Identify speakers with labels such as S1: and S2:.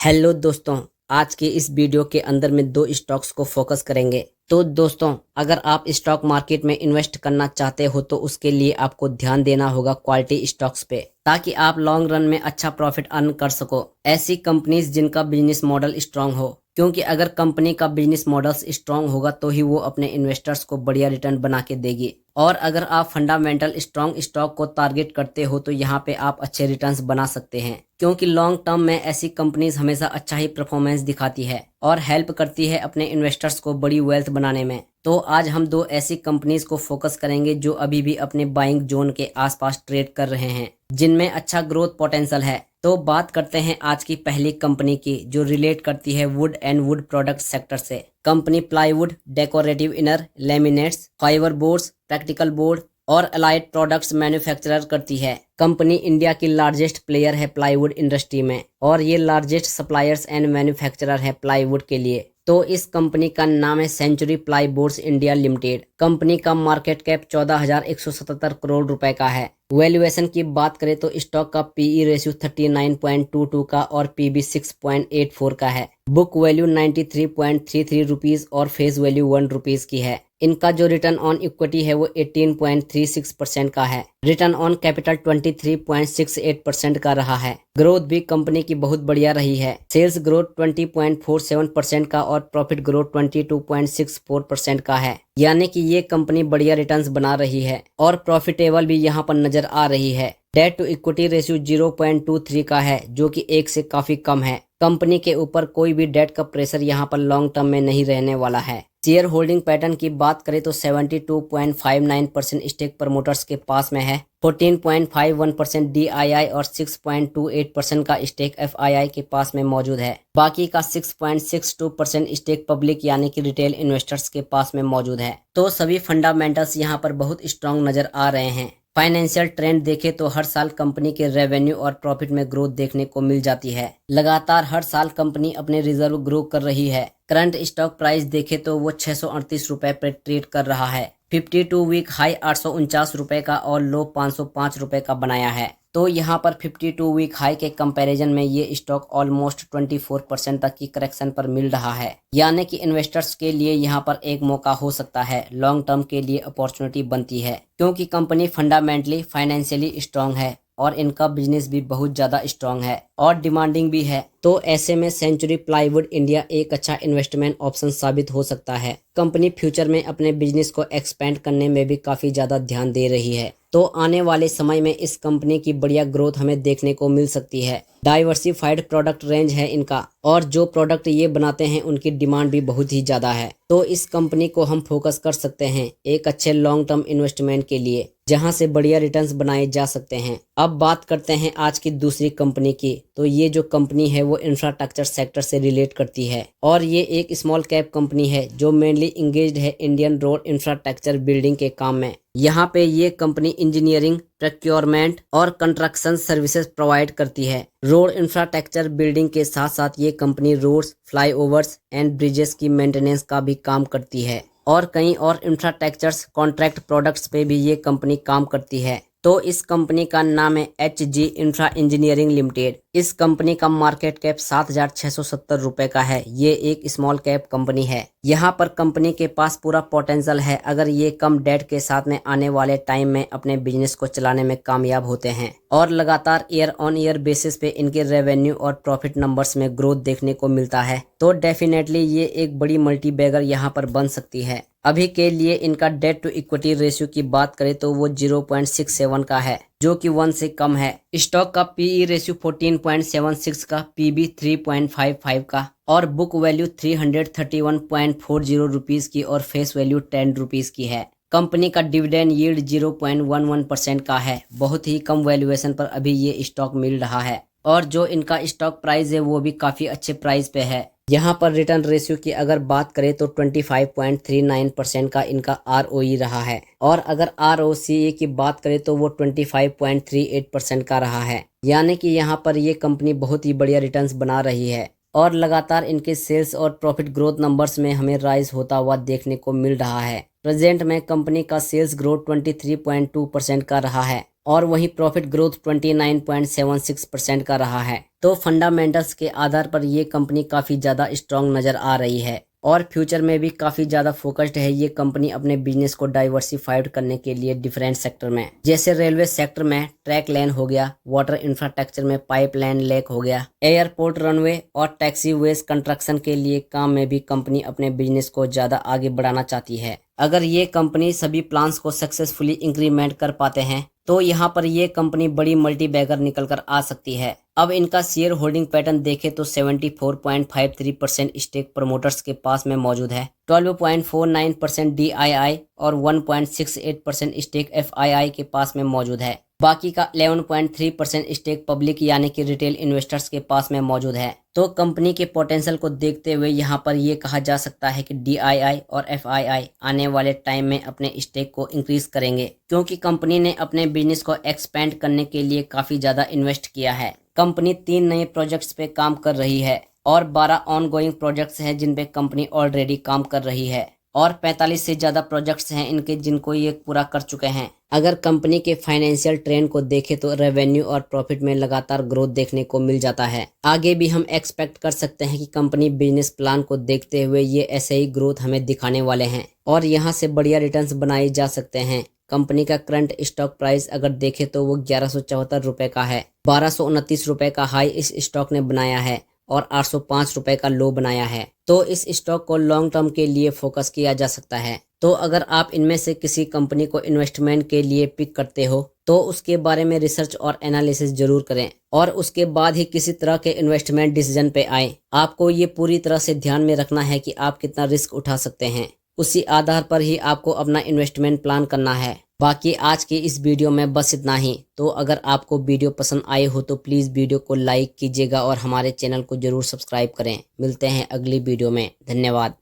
S1: Hello दोस्तों, आज के इस वीडियो के अंदर में दो स्टॉक्स को फोकस करेंगे। तो दोस्तों, अगर आप स्टॉक मार्केट में इन्वेस्ट करना चाहते हो तो उसके लिए आपको ध्यान देना होगा क्वालिटी स्टॉक्स पे, ताकि आप लॉन्ग रन में अच्छा प्रॉफिट अर्न कर सको। ऐसी कंपनीज जिनका बिजनेस मॉडल स्ट्रांग हो, क्योंकि अगर कंपनी का बिजनेस मॉडल स्ट्रांग होगा तो ही वो अपने इन्वेस्टर्स को बढ़िया रिटर्न बना के देगी। और अगर आप फंडामेंटल स्ट्रांग स्टॉक को टारगेट करते हो तो यहाँ पे आप अच्छे रिटर्न्स बना सकते हैं, क्योंकि लॉन्ग टर्म में ऐसी कंपनीज हमेशा अच्छा ही परफॉर्मेंस दिखाती है और हेल्प करती है अपने इन्वेस्टर्स को बड़ी वेल्थ बनाने में। तो आज हम दो ऐसी कंपनीज को फोकस करेंगे जो अभी भी अपने बाइंग जोन के आसपास ट्रेड कर रहे हैं, जिनमें अच्छा ग्रोथ पोटेंशियल है। तो बात करते हैं आज की पहली कंपनी की, जो रिलेट करती है wood and wood product sector से। Company plywood, decorative inner, laminates, fibre boards, practical board और अलाइड प्रोडक्ट्स मैन्युफैक्चरर करती है। कंपनी इंडिया की लार्जेस्ट प्लेयर है प्लाईवुड इंडस्ट्री में, और ये लार्जेस्ट सप्लायर्स एंड मैन्युफैक्चरर है प्लाईवुड के लिए। तो इस कंपनी का नाम है Century Ply Boards India Limited. Company का मार्केट कैप 14,177 करोड़ रुपए का है। वैल्यूएशन की बात करें तो स्टॉक का पीई रेशियो 39.22 का और पीबी 6.84 का है। बुक वैल्यू 93.33 रुपीज और फेस वैल्यू 1 रुपीज की है। इनका जो रिटर्न ऑन इक्विटी है वो 18.36% का है। रिटर्न ऑन कैपिटल 23.68% का रहा है। ग्रोथ भी कंपनी की बहुत बढ़िया रही है। सेल्स ग्रोथ 20.47% का और प्रॉफिट ग्रोथ 22.64% का है। यानी कि ये कंपनी बढ़िया रिटर्न्स बना रही है और प्रॉफिटेबल भी यहाँ पर नजर आ रही है। डेट टू इक्विटी रेशियो 0.23 का है, जो कि 1 से काफी कम है। कंपनी के ऊपर कोई भी डेट का प्रेशर यहाँ पर लॉन्ग टर्म में नहीं रहने वाला है। शेयर होल्डिंग पैटर्न की बात करें तो 72.59% स्टेक प्रमोटर्स के पास में है, 14.51% DII और 6.28% का स्टेक FII के पास में मौजूद है। बाकी का 6.62% स्टेक पब्लिक यानी कि रिटेल इन्वेस्टर्स के पास में मौजूद है। तो सभी फंडामेंटल्स यहाँ पर बहुत स्ट्रांग नजर आ रहे हैं। फाइनेंशियल ट्रेंड देखे तो हर साल कंपनी के रेवेन्यू और प्रॉफिट में ग्रोथ देखने को मिल जाती है। लगातार हर साल कंपनी अपने रिजर्व ग्रो कर रही है। करंट स्टॉक प्राइस देखे तो वो 638 रुपए पर ट्रेड कर रहा है। 52 वीक हाई 849 रुपए का और लो 505 रुपए का बनाया है। तो यहाँ पर 52 वीक हाई के कंपैरिजन में ये स्टॉक ऑलमोस्ट 24% तक की करेक्शन पर मिल रहा है। यानी कि इन्वेस्टर्स के लिए यहाँ पर एक मौका हो सकता है, लॉन्ग टर्म के लिए अपॉर्चुनिटी बनती है, क्योंकि कंपनी फंडामेंटली फाइनेंशियली स्ट्रांग है और इनका बिजनेस भी बहुत ज्यादा स्ट्रांग है और डिमांडिंग भी है। तो ऐसे में सेंचुरी प्लाईवुड इंडिया एक अच्छा इन्वेस्टमेंट ऑप्शन साबित हो सकता है। कंपनी फ्यूचर में अपने बिजनेस को एक्सपेंड करने में भी काफी ज्यादा ध्यान दे रही है। तो आने वाले समय में इस कंपनी की बढ़िया ग्रोथ हमें देखने को मिल सकती है। डाइवर्सिफाइड प्रोडक्ट रेंज है इनका, और जो प्रोडक्ट ये बनाते हैं उनकी डिमांड भी बहुत ही ज्यादा है। तो इस कंपनी को हम फोकस कर सकते हैं एक अच्छे लॉन्ग टर्म इन्वेस्टमेंट के लिए, जहां से बढ़िया रिटर्न्स बनाए जा सकते हैं। अब बात करते हैं आज की दूसरी कंपनी की। तो ये जो कंपनी है वो इंफ्रास्ट्रक्चर सेक्टर से रिलेट करती है, और ये एक स्मॉल कैप कंपनी है जो मेनली इंगेज्ड है इंडियन रोड इंफ्रास्ट्रक्चर बिल्डिंग के काम में। यहाँ पे ये कंपनी इंजीनियरिंग, प्रोक्योरमेंट और कंस्ट्रक्शन सर्विसेज प्रोवाइड करती है। रोड इंफ्रास्ट्रक्चर बिल्डिंग के साथ साथ ये company roads, flyovers and bridges की मेंटेनेंस का भी काम करती है, और कई और इंफ्रास्ट्रक्चर कॉन्ट्रैक्ट प्रोडक्ट्स पे भी ये कंपनी काम करती है। तो इस कंपनी का नाम है HG इंफ्रा इंजीनियरिंग लिमिटेड। इस कंपनी का मार्केट कैप 7,670 रुपए का है। ये एक स्मॉल कैप कंपनी है। यहाँ पर कंपनी के पास पूरा पोटेंशियल है अगर ये कम डेट के साथ में आने वाले टाइम में अपने बिजनेस को चलाने में कामयाब होते हैं, और लगातार ईयर ऑन ईयर बेसिस पे इनके रेवेन्यू और प्रॉफिट नंबर्स में ग्रोथ देखने को मिलता है। तो डेफिनेटली ये एक बड़ी मल्टी बैगर यहाँ पर बन सकती है। अभी के लिए इनका डेट टू इक्विटी रेशियो की बात करें तो वो 0.67 का है, जो कि 1 से कम है। स्टॉक का पीई रेशियो 14.76 का, पीबी 3.55 का और बुक वैल्यू 331.40 रुपीज की और फेस वैल्यू 10 रुपीज की है। कंपनी का डिविडेंड यील्ड 0.11% का है। बहुत ही कम वैल्यूएशन पर अभी ये स्टॉक मिल रहा है, और जो इनका स्टॉक प्राइस है वो भी काफी अच्छे प्राइस पे है। यहाँ पर रिटर्न रेशियो की अगर बात करें तो 25.39% का इनका ROE रहा है, और अगर ROCE की बात करें तो वो 25.38% का रहा है। यानी कि यहाँ पर ये कंपनी बहुत ही बढ़िया रिटर्न्स बना रही है, और लगातार इनके सेल्स और प्रॉफिट ग्रोथ नंबर्स में हमें राइज होता हुआ देखने को मिल रहा है। प्रेजेंट में कंपनी का सेल्स ग्रोथ 23.2% का रहा है। और वहीं प्रॉफिट ग्रोथ 29.76% का रहा है। तो फंडामेंटल्स के आधार पर ये कंपनी काफ़ी ज़्यादा स्ट्रांग नज़र आ रही है और फ्यूचर में भी काफ़ी ज़्यादा फोकस्ड है ये कंपनी अपने बिजनेस को डाइवर्सिफाइड करने के लिए डिफरेंट सेक्टर में, जैसे रेलवे सेक्टर में ट्रैक लाइन हो गया, वाटर इंफ्रास्ट्रक्चर में पाइपलाइन लेक हो गया, एयरपोर्ट रनवे और टैक्सी वेज कंस्ट्रक्शन के लिए काम में भी कंपनी अपने बिजनेस को ज़्यादा आगे बढ़ाना चाहती है। अगर ये कंपनी सभी प्लान्स को सक्सेसफुली इंक्रीमेंट कर पाते हैं तो यहाँ पर ये कंपनी बड़ी मल्टी बैगर निकल कर आ सकती है। अब इनका शेयर होल्डिंग पैटर्न देखें तो 74.53% स्टेक प्रमोटर्स के पास में मौजूद है, 12.49% DII और 1.68% स्टेक FII के पास में मौजूद है। बाकी का 11.3% स्टेक पब्लिक यानी कि रिटेल इन्वेस्टर्स के पास में मौजूद है। तो कंपनी के पोटेंशियल को देखते हुए यहाँ पर ये कहा जा सकता है कि DII और FII आने वाले टाइम में अपने स्टेक को इंक्रीज करेंगे, क्योंकि कंपनी ने अपने बिजनेस को एक्सपेंड करने के लिए काफ़ी ज़्यादा इन्वेस्ट किया है। कंपनी 3 नए प्रोजेक्ट्स पे काम कर रही है और 12 ऑनगोइंग प्रोजेक्ट्स हैं जिन पे कंपनी ऑलरेडी काम कर रही है और 45 से ज़्यादा प्रोजेक्ट्स हैं इनके जिनको ये पूरा कर चुके हैं। अगर कंपनी के फाइनेंशियल ट्रेंड को देखें तो रेवेन्यू और प्रॉफिट में लगातार ग्रोथ देखने को मिल जाता है। आगे भी हम एक्सपेक्ट कर सकते हैं कि कंपनी बिजनेस प्लान को देखते हुए ये ऐसे ही ग्रोथ हमें दिखाने वाले हैं और यहाँ से बढ़िया रिटर्न्स बनाए जा सकते हैं। कंपनी का करंट स्टॉक प्राइस अगर देखें तो वो 1174 रुपए का है। 1229 रुपए का हाई इस स्टॉक ने बनाया है और 805 रुपए का लो बनाया है। तो इस स्टॉक को लॉन्ग टर्म के लिए फोकस किया जा सकता है। तो अगर आप इनमें से किसी कंपनी को इन्वेस्टमेंट के लिए पिक करते हो तो उसके बारे में रिसर्च और एनालिसिस जरूर करें और उसके बाद ही किसी तरह के इन्वेस्टमेंट डिसीजन पे आए। आपको ये पूरी तरह से ध्यान में रखना है कि आप कितना रिस्क उठा सकते हैं, उसी आधार पर ही आपको अपना इन्वेस्टमेंट प्लान करना है। बाकी आज की इस वीडियो में बस इतना ही। तो अगर आपको वीडियो पसंद आई हो तो प्लीज़ वीडियो को लाइक कीजिएगा और हमारे चैनल को जरूर सब्सक्राइब करें। मिलते हैं अगली वीडियो में। धन्यवाद।